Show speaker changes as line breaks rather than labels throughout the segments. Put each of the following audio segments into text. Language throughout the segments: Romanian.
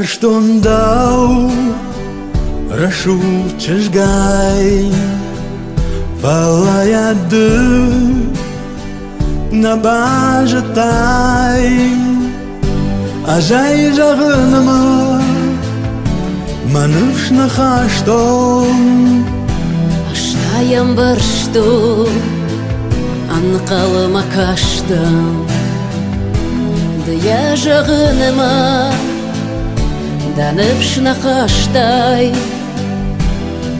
Stundau Rashu Chishgai Valayadu Nabajatai Ajay Jaganama Manush Nachashtom
Ashtayam Barshto Anqal Makashtam Daya Jaganama Danıpş Nachashtay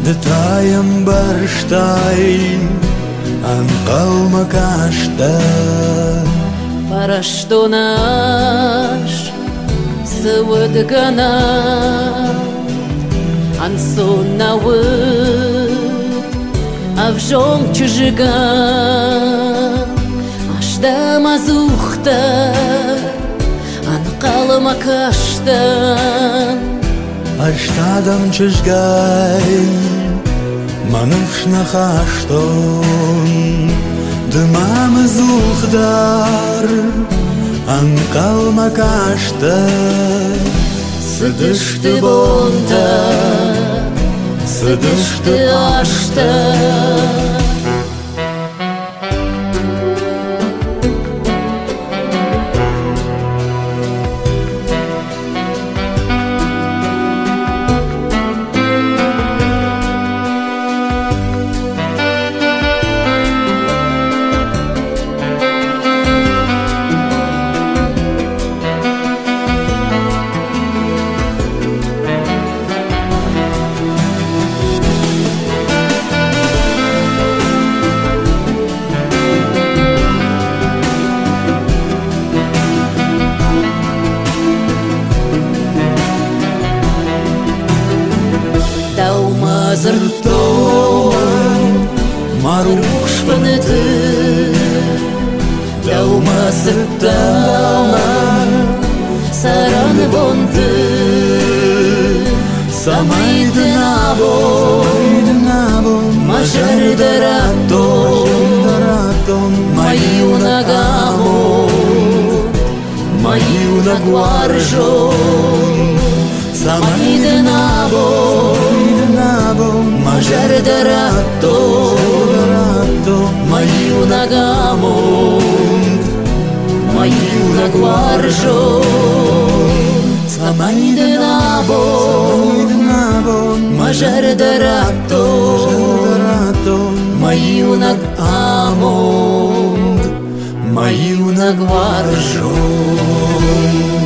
Detayam Barshtai Anqal Makashta
Farashtonash Sawudgana Ansonawud Avjong Chujga Ashda Mazukhta Anqal Makashta
Ashtadam Chishgai Manush Nachashton Dma Mazukhdar Anqal Makashta
Sıdıştı bonta Sıdıştı aşta
Zertoman Maruch Shvanete
Dauma Sertaman Saran Bonte
Samaydnabo
Majar Daraton Mayunagamo Mayunaguarjon Samaydnabo Majar Daraton Mayunagamo Mayunaguarjon Samaydnabo Majar Daraton Mayunagamo Mayunaguarjon